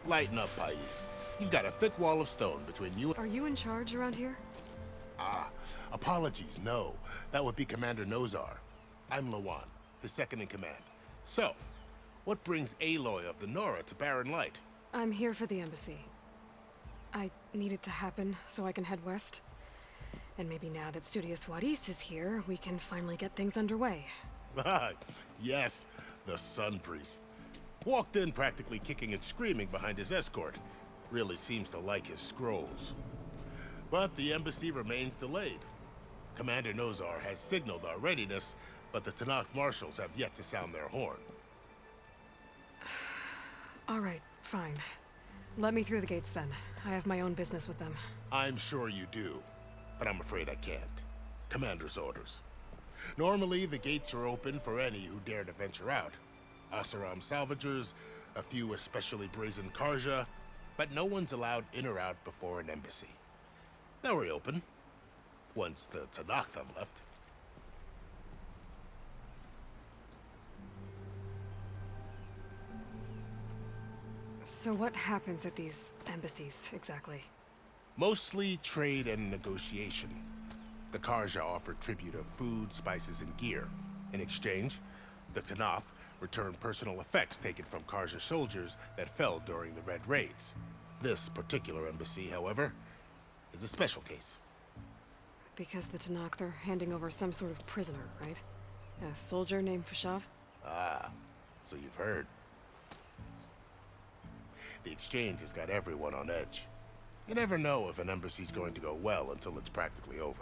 Lighten up, Paif. You've got a thick wall of stone between you and... Are you in charge around here? Ah, apologies, no. That would be Commander Nozar. I'm Lawan, his second-in-command. So, what brings Aloy of the Nora to Barren Light? I'm here for the embassy. I need it to happen so I can head west. And maybe now that Studious Juarez is here, we can finally get things underway. Yes, the Sun Priest. Walked in practically kicking and screaming behind his escort. Really seems to like his scrolls. But the embassy remains delayed. Commander Nozar has signaled our readiness, but the Tenakth marshals have yet to sound their horn. All right, fine. Let me through the gates then. I have my own business with them. I'm sure you do, but I'm afraid I can't. Commander's orders. Normally, the gates are open for any who dare to venture out. Asaram salvagers, a few especially brazen Karja, but no one's allowed in or out before an embassy. They'll reopen, once the Tenakth have left. So what happens at these embassies, exactly? Mostly trade and negotiation. The Karja offer tribute of food, spices, and gear. In exchange, the Tenakth return personal effects taken from Karja soldiers that fell during the Red Raids. This particular embassy, however, is a special case. Because the Tenakth are handing over some sort of prisoner, right? A soldier named Fashav? Ah, so you've heard. The exchange has got everyone on edge. You never know if an embassy's going to go well until it's practically over.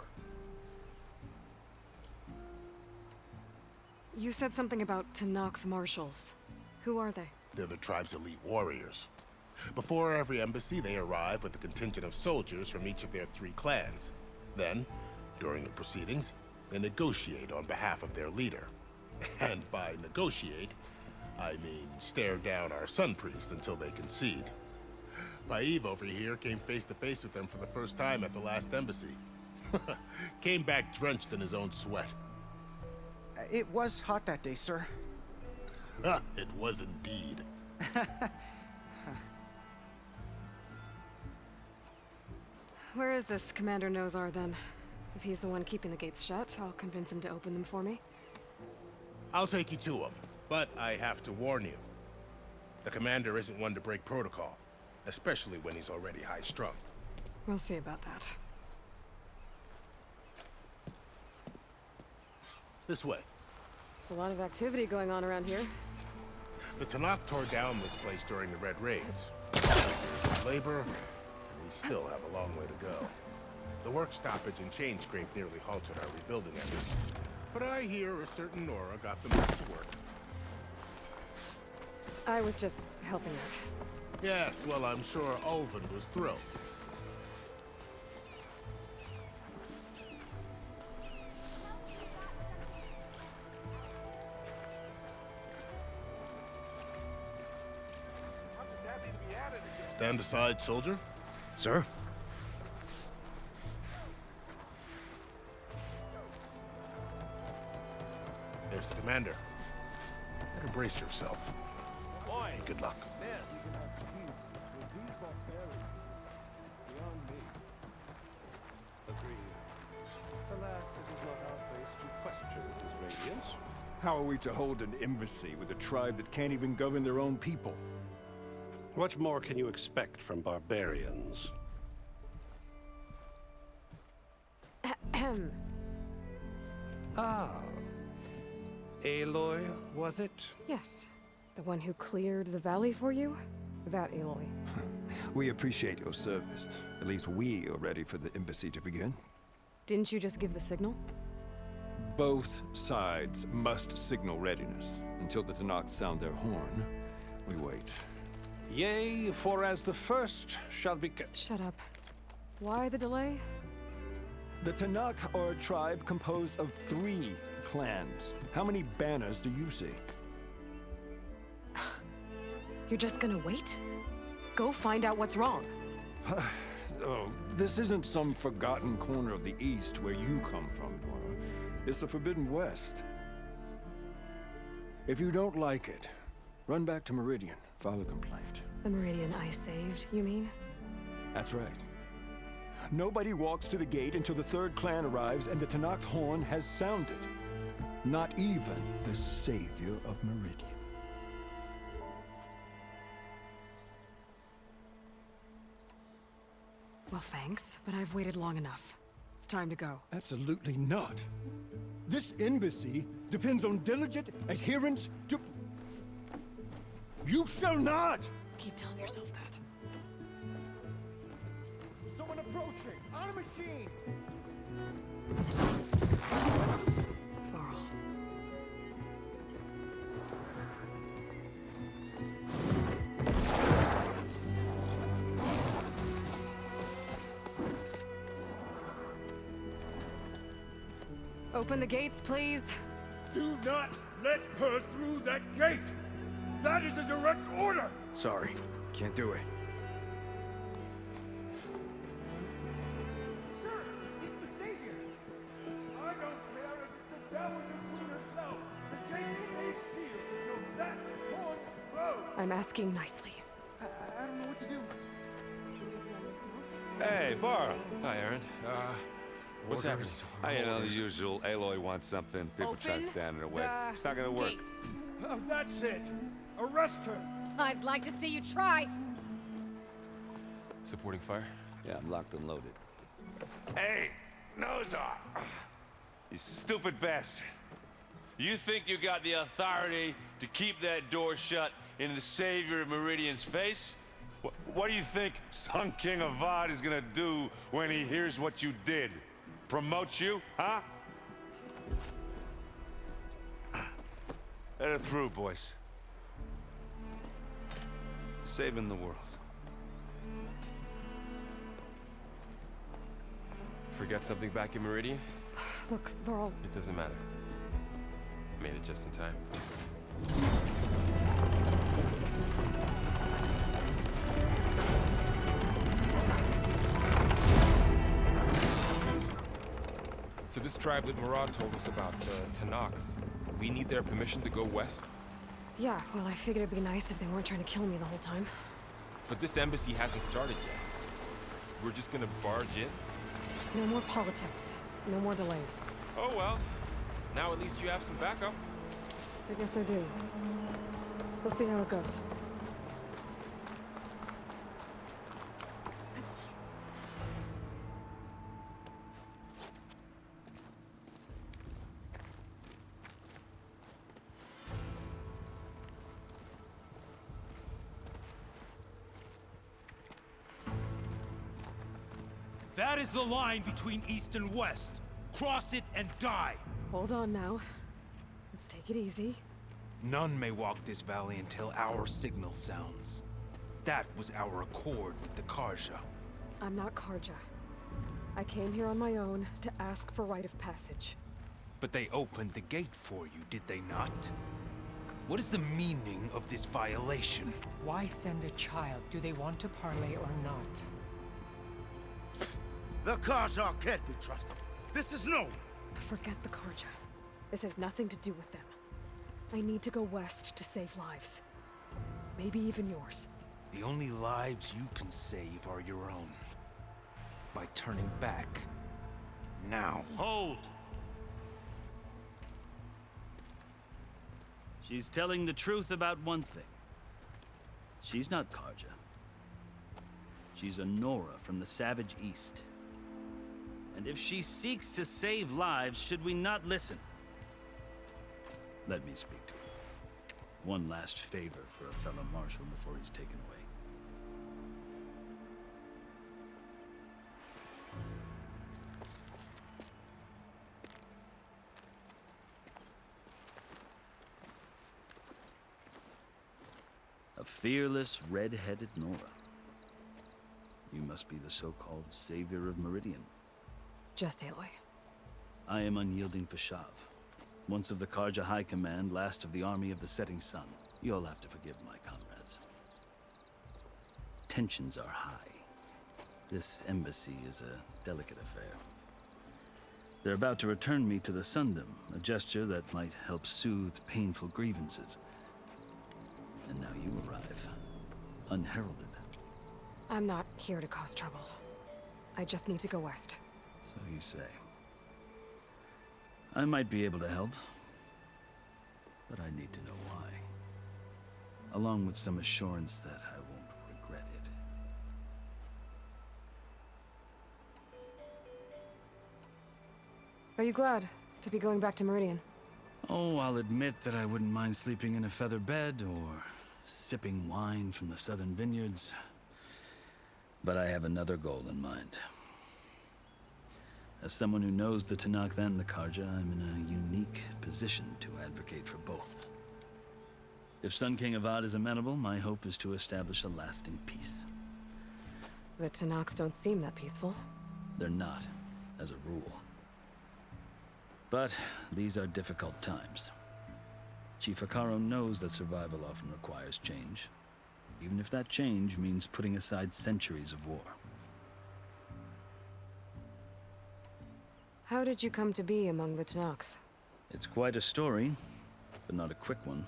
You said something about Tenakth marshals. Who are they? They're the tribe's elite warriors. Before every embassy, they arrive with a contingent of soldiers from each of their 3 clans. Then, during the proceedings, they negotiate on behalf of their leader. And by negotiate, I mean stare down our Sun Priest until they concede. Paif over here came face to face with them for the first time at the last embassy. Came back drenched in his own sweat. It was hot that day, sir. It was indeed. Where is this Commander Nozar, then? If he's the one keeping the gates shut, I'll convince him to open them for me. I'll take you to him, but I have to warn you. The commander isn't one to break protocol, especially when he's already high-strung. We'll see about that. This way. There's a lot of activity going on around here. The Tenakth tore down this place during the Red Raids. Labor, and we still have a long way to go. The work stoppage and chain scrape nearly halted our rebuilding efforts. But I hear a certain Nora got them back to work. I was just helping out. Yes, well, I'm sure Ulvin was thrilled. Stand aside, soldier. Sir? There's the commander. Better brace yourself. Boy, And good luck. man. Agreed. Alas, it is not our place to question his radiance. How are we to hold an embassy with a tribe that can't even govern their own people? What more can you expect from barbarians? Ahem. Ah. Aloy, was it? Yes. The one who cleared the valley for you? That Aloy. We appreciate your service. At least we are ready for the embassy to begin. Didn't you just give the signal? Both sides must signal readiness. Until the Tenakth sound their horn, we wait. Yea, for as the first shall be... Shut up. Why the delay? The Tenakth are a tribe composed of 3 clans. How many banners do you see? You're just gonna wait? Go find out what's wrong. Oh, this isn't some forgotten corner of the East where you come from, Nora. It's the Forbidden West. If you don't like it, run back to Meridian, file a complaint. The Meridian I saved, you mean? That's right. Nobody walks to the gate until the third clan arrives and the Tanakh horn has sounded. Not even the savior of Meridian. Well, thanks, but I've waited long enough. It's time to go. Absolutely not. This embassy depends on diligent adherence to... You shall not! Keep telling yourself that. Someone approaching! On a machine! Varl. Open the gates, please. Do not let her through that gate! That is a direct order! Sorry, can't do it. Sir, it's the Savior! I don't care if it's the Dowager Queen herself! The gate is sealed, so that horn blows! I'm asking nicely. I don't know what to do. Hey, Varl. Hi, Aaron. What's happening? You know, the usual. Aloy wants something. People try to stand in her way. It's not gonna work. Gates. That's it! Arrest her! I'd like to see you try. Supporting fire? Yeah, I'm locked and loaded. Hey, Nozar! You stupid bastard. You think you got the authority to keep that door shut in the savior of Meridian's face? What do you think Sun King Avad is gonna do when he hears what you did? Promote you, huh? Let her through, boys. Saving the world. Forget something back in Meridian? Look, Varl. It doesn't matter. Made it just in time. So this tribe that Murad told us about, the Tanakh, we need their permission to go west? Yeah, well, I figured it'd be nice if they weren't trying to kill me the whole time. But this embassy hasn't started yet. We're just gonna barge in? No more politics. No more delays. Oh well. Now at least you have some backup. I guess I do. We'll see how it goes. That is the line between East and West. Cross it and die. Hold on now. Let's take it easy. None may walk this valley until our signal sounds. That was our accord with the Karja. I'm not Karja. I came here on my own to ask for rite of passage. But they opened the gate for you, did they not? What is the meaning of this violation? Why send a child? Do they want to parley or not? The Karja can't be trusted. This is known. Forget the Karja. This has nothing to do with them. I need to go west to save lives. Maybe even yours. The only lives you can save are your own. By turning back. Now. Hold! She's telling the truth about one thing. She's not Karja. She's a Nora from the Savage East. And if she seeks to save lives, should we not listen? Let me speak to her. One last favor for a fellow marshal before he's taken away. A fearless, red-headed Nora. You must be the so-called savior of Meridian. Just Aloy. I am unyielding Fashav. Once of the Karja High Command, last of the army of the setting sun. You'll have to forgive my comrades. Tensions are high. This embassy is a delicate affair. They're about to return me to the Sundom, a gesture that might help soothe painful grievances. And now you arrive. unheralded. I'm not here to cause trouble. I just need to go west. So you say. I might be able to help, but I need to know why. Along with some assurance that I won't regret it. Are you glad to be going back to Meridian? Oh, I'll admit that I wouldn't mind sleeping in a feather bed or sipping wine from the southern vineyards. But I have another goal in mind. As someone who knows the Tenakth and the Karja, I'm in a unique position to advocate for both. If Sun King Avad is amenable, my hope is to establish a lasting peace. The Tenakth don't seem that peaceful. They're not, as a rule. But these are difficult times. Chief Akaro knows that survival often requires change, even if that change means putting aside centuries of war. How did you come to be among the Tenakth? It's quite a story, but not a quick one.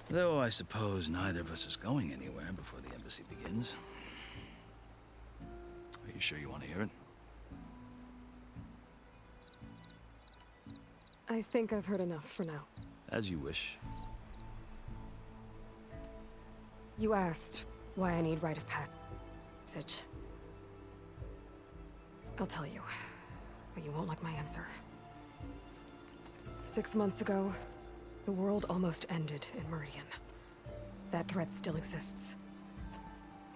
Though I suppose neither of us is going anywhere before the embassy begins. Are you sure you want to hear it? I think I've heard enough for now. As you wish. You asked why I need rite of passage. I'll tell you, but you won't like my answer. 6 months ago, the world almost ended in Meridian. That threat still exists.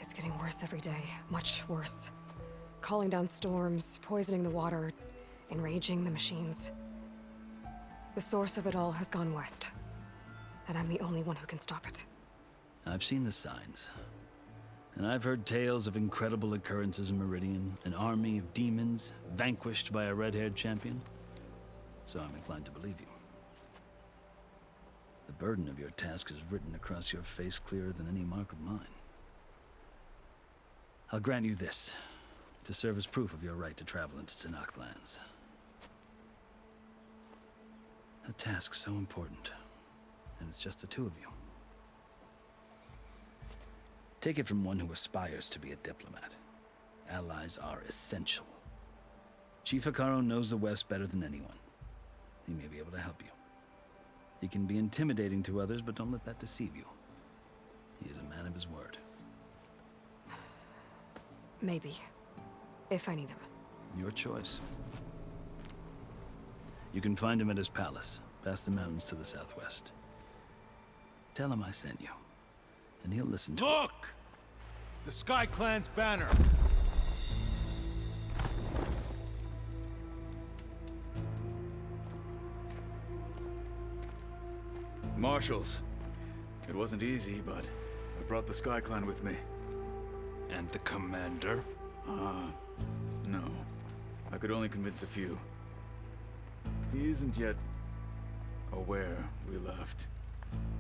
It's getting worse every day, much worse. Calling down storms, poisoning the water, enraging the machines. The source of it all has gone west, and I'm the only one who can stop it. I've seen the signs. And I've heard tales of incredible occurrences in Meridian, an army of demons vanquished by a red-haired champion. So I'm inclined to believe you. The burden of your task is written across your face clearer than any mark of mine. I'll grant you this, to serve as proof of your right to travel into Tenakth lands. A task so important, and it's just the two of you. Take it from one who aspires to be a diplomat. Allies are essential. Chief Akaro knows the West better than anyone. He may be able to help you. He can be intimidating to others, but don't let that deceive you. He is a man of his word. Maybe. If I need him. Your choice. You can find him at his palace, past the mountains to the southwest. Tell him I sent you, and he'll listen to Look! The Sky Clan's banner! Marshals. It wasn't easy, but I brought the Sky Clan with me. And the commander? No. I could only convince a few. He isn't yet aware we left.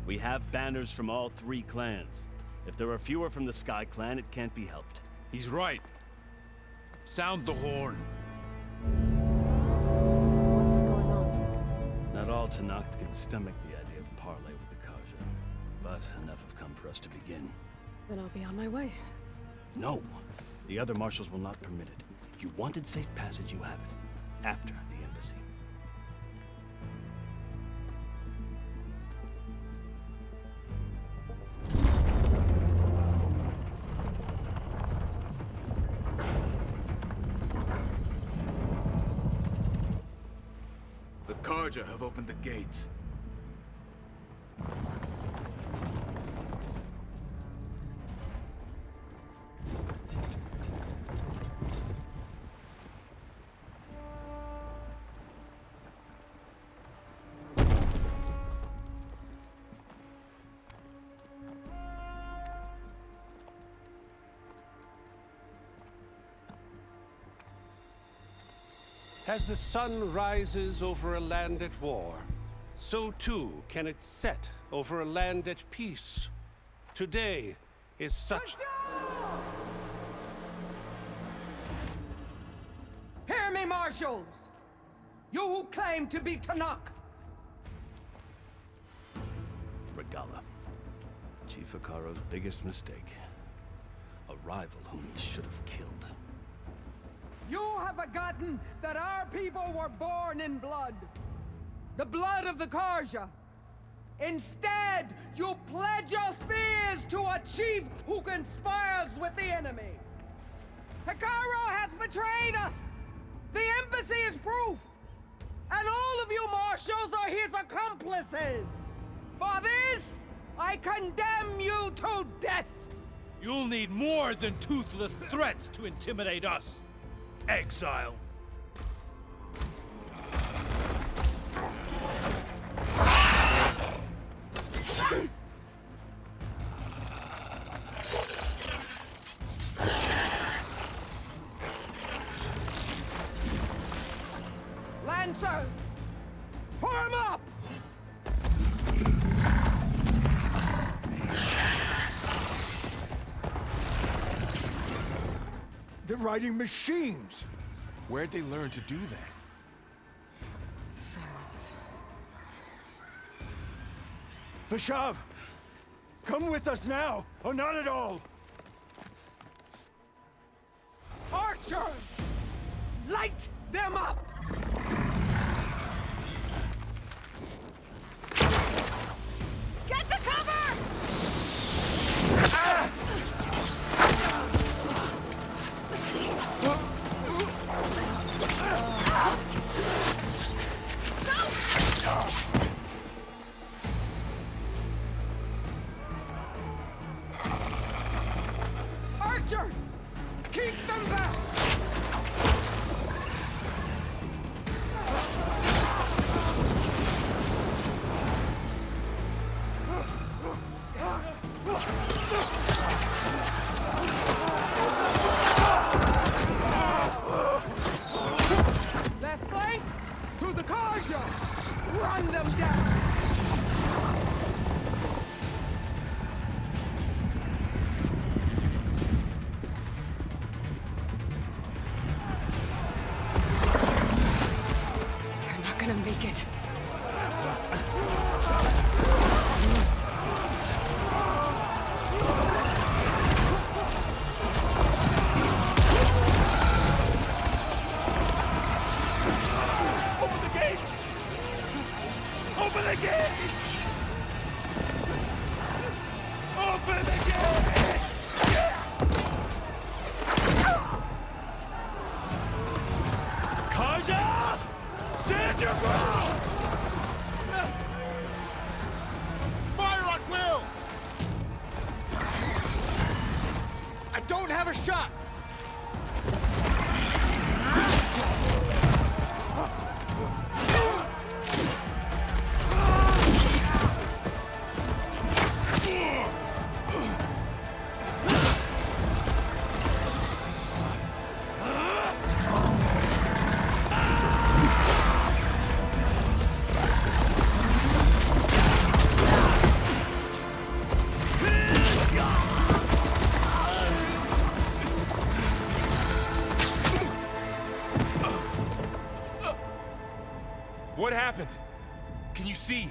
We have banners from all 3 clans. If there are fewer from the Sky Clan, it can't be helped. He's right. Sound the horn. What's going on? Not all Tenakth can stomach the idea of parley with the Karja, but enough have come for us to begin. Then I'll be on my way. No. The other marshals will not permit it. You wanted safe passage, you have it. After the embassy. The Karja have opened the gates. As the sun rises over a land at war, so too can it set over a land at peace. Today is such... Hear me, marshals! You who claim to be Tenakth! Regala. Chief Hikaru's biggest mistake. A rival whom he should have killed. You have forgotten that our people were born in blood. The blood of the Karja. Instead, you pledge your spears to a chief who conspires with the enemy. Hikaru has betrayed us! The embassy is proof! And all of you marshals are his accomplices! For this, I condemn you to death! You'll need more than toothless threats to intimidate us, exile. Lancers! Form up! They're riding machines! Where'd they learn to do that? Silence. Vashav! Come with us now, or not at all! Archers! Light them up! Get to cover! Ah! Archers! Keep them back! Left flank! To the Karja! Run them down! They're not gonna make it. Open the gates! Open the gates! Open the gates! Karja! Stand your ground! Fire at will! I don't have a shot! What happened? Can you see?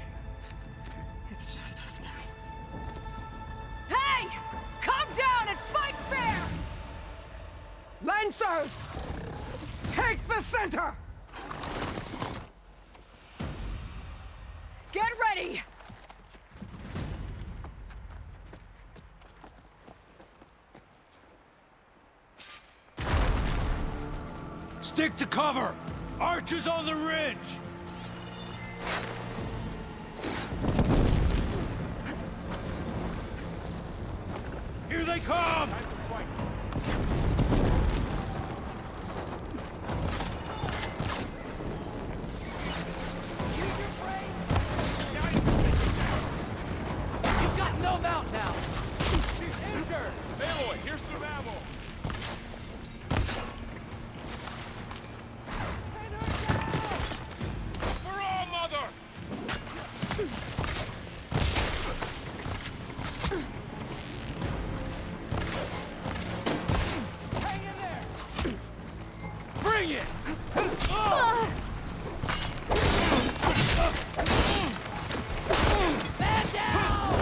It's just us now. Hey! Calm down and fight fair! Lancers! Take the center! Get ready! Stick to cover! Archers on the ridge! Here they come! He's got no mount now! She's injured! Aloy, here's some ammo! For all, mother! Hang in there! Bring it! Man down!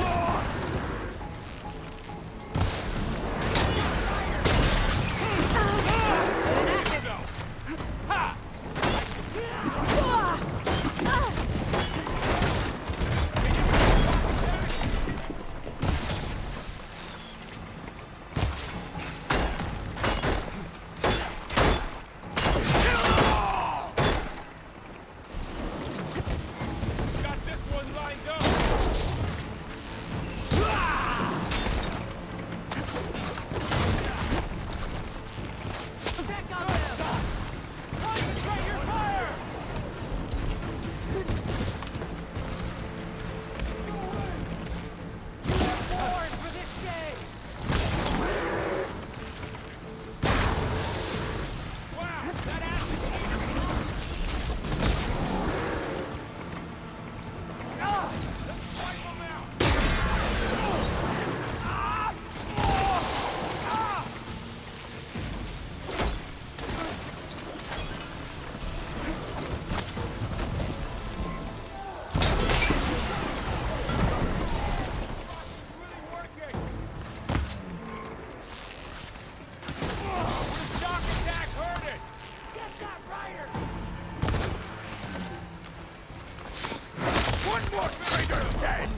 more traitors dead!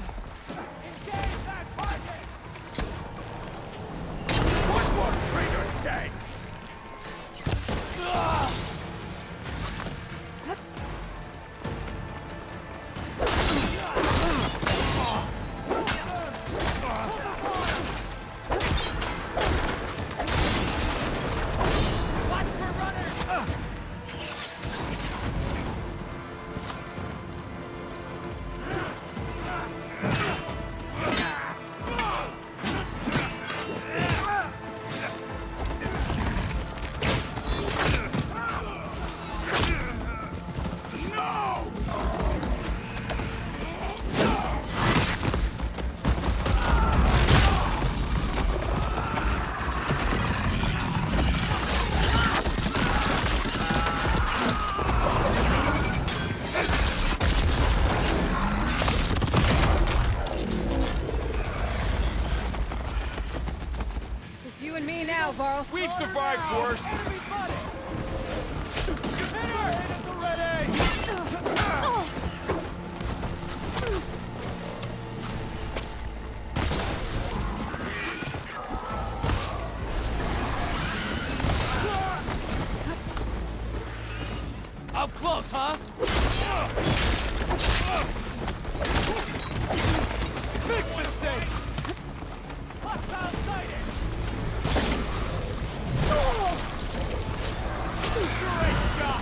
Engage that target! One more traitor dead! Watch for runners! Just you and me now, Varl. We've survived worse! Up close, huh? Big mistake! Hostile sighted! Great shot!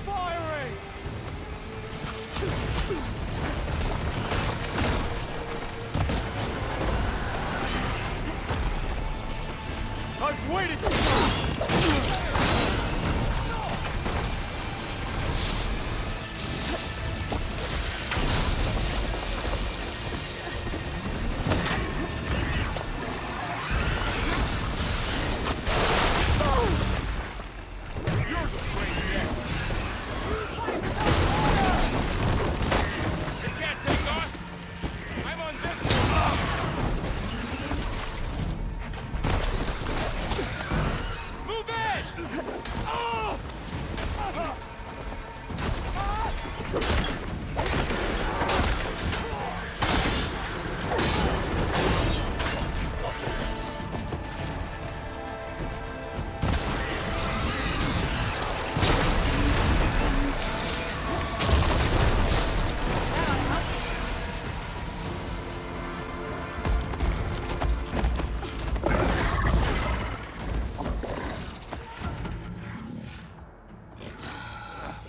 Firing! I was waiting!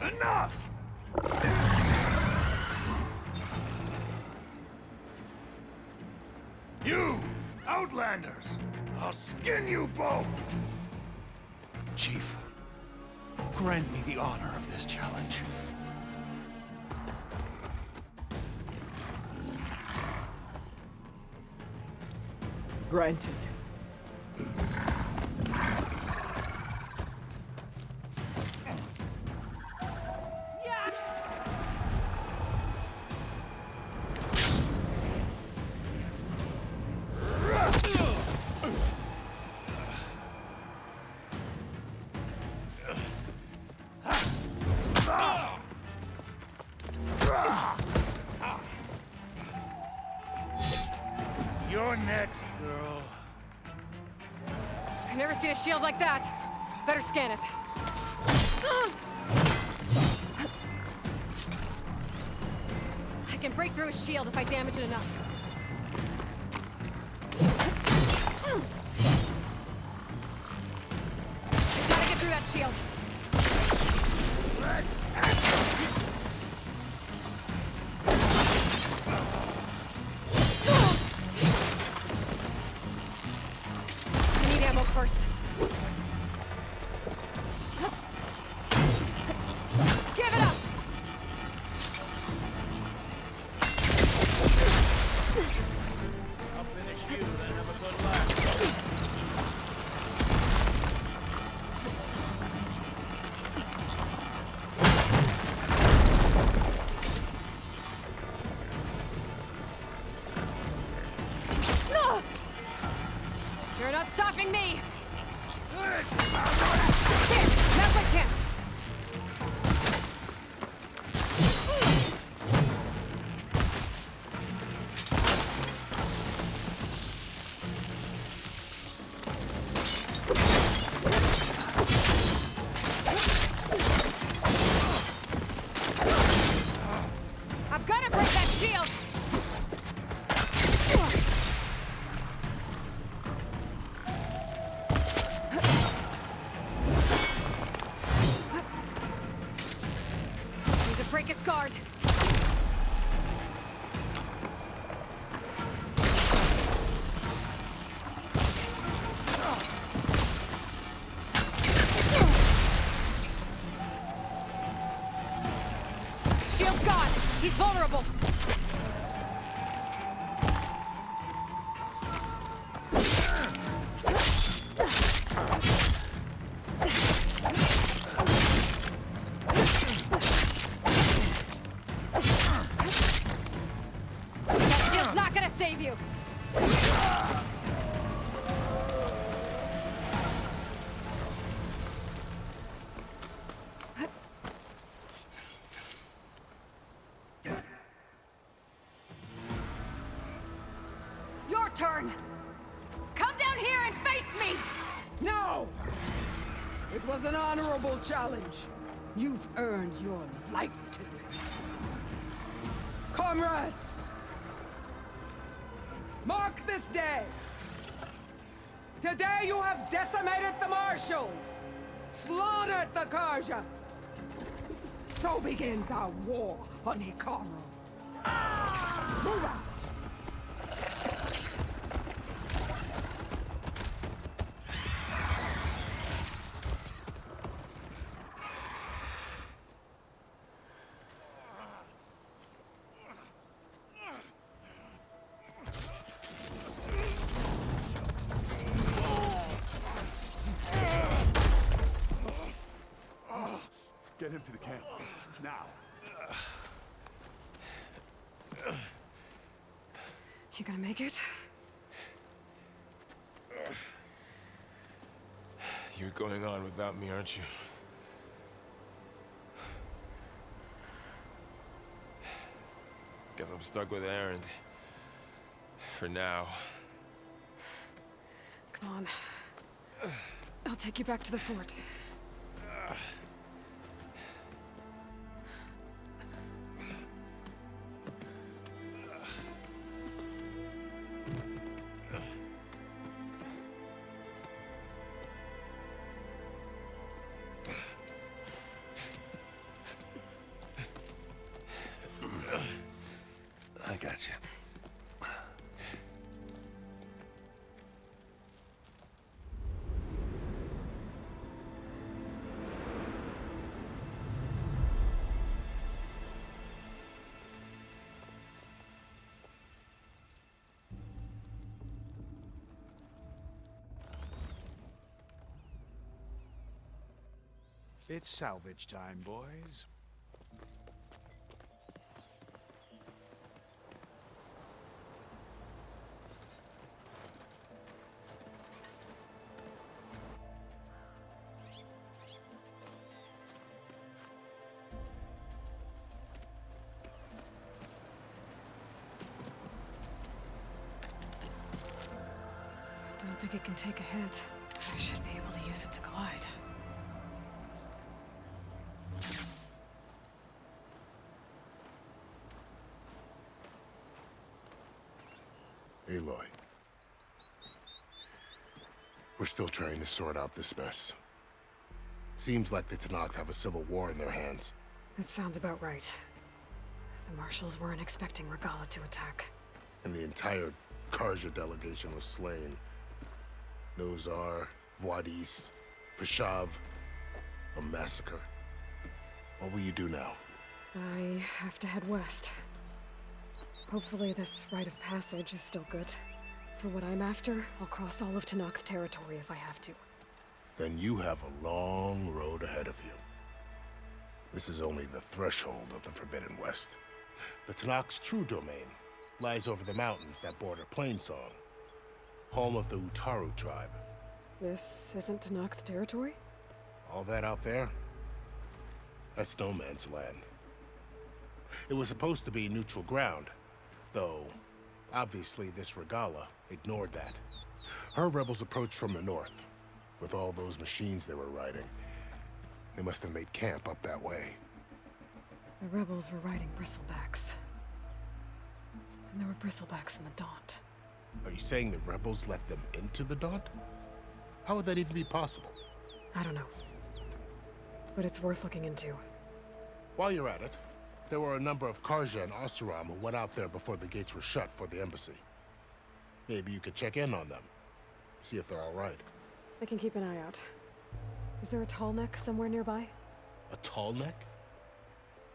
Enough! You, Outlanders! I'll skin you both! Chief, grant me the honor of this challenge. Granted. You're next, girl. I've never seen a shield like that. Better scan it. I can break through a shield if I damage it enough. Gotta get through that shield. I need ammo first. Give it up! shield! Need to break his guard. Shield's gone. He's vulnerable. That shield's not gonna save you. Your turn! Come down here and face me! No! It was an honorable challenge. You've earned your life today. Comrades! Mark this day! Today you have decimated the Marshals! Slaughtered the Karja! So begins our war on Hikaru. Move out! Get him to the camp. Now. You gonna make it? You're going on without me, aren't you? Guess I'm stuck with Erend. For now. Come on. I'll take you back to the fort. I got you. It's salvage time, boys. Don't think it can take a hit. I should be able to use it to glide. Aloy. We're still trying to sort out this mess. Seems like the Tenakth have a civil war in their hands. That sounds about right. The Marshals weren't expecting Regala to attack. And the entire Karja delegation was slain. Nozar, Voidis, Vashav. A massacre. What will you do now? I have to head west. Hopefully this rite of passage is still good. For what I'm after, I'll cross all of Tenakth territory if I have to. Then you have a long road ahead of you. This is only the threshold of the Forbidden West. The Tenakth's true domain lies over the mountains that border Plainsong, home of the Utaru tribe. This isn't Tenakth territory? All that out there? That's no man's land. It was supposed to be neutral ground, though obviously this Regala ignored that. Her rebels approached from the north, with all those machines they were riding. They must have made camp up that way. The rebels were riding bristlebacks. And there were bristlebacks in the Daunt. Are you saying the rebels let them into the Daunt? How would that even be possible? I don't know. But it's worth looking into. While you're at it, there were a number of Karja and Oseram who went out there before the gates were shut for the embassy. Maybe you could check in on them. See if they're all right. I can keep an eye out. Is there a tall neck somewhere nearby? A tall neck?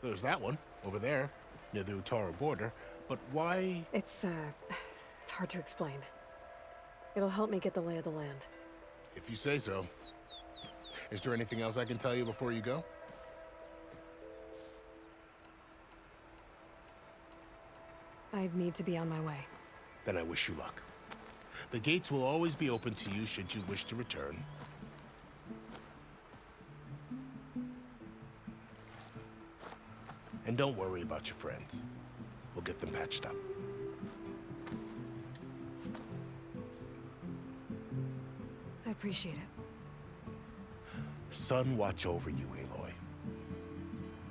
There's that one, over there, near the Utara border. But why? It's hard to explain. It'll help me get the lay of the land. If you say so. Is there anything else I can tell you before you go? I need to be on my way. Then I wish you luck. The gates will always be open to you should you wish to return. And don't worry about your friends. We'll get them patched up. I appreciate it. Sun watch over you, Aloy.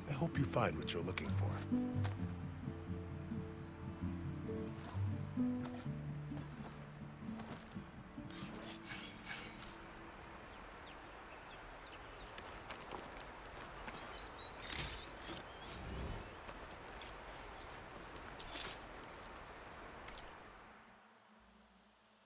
I hope you find what you're looking for.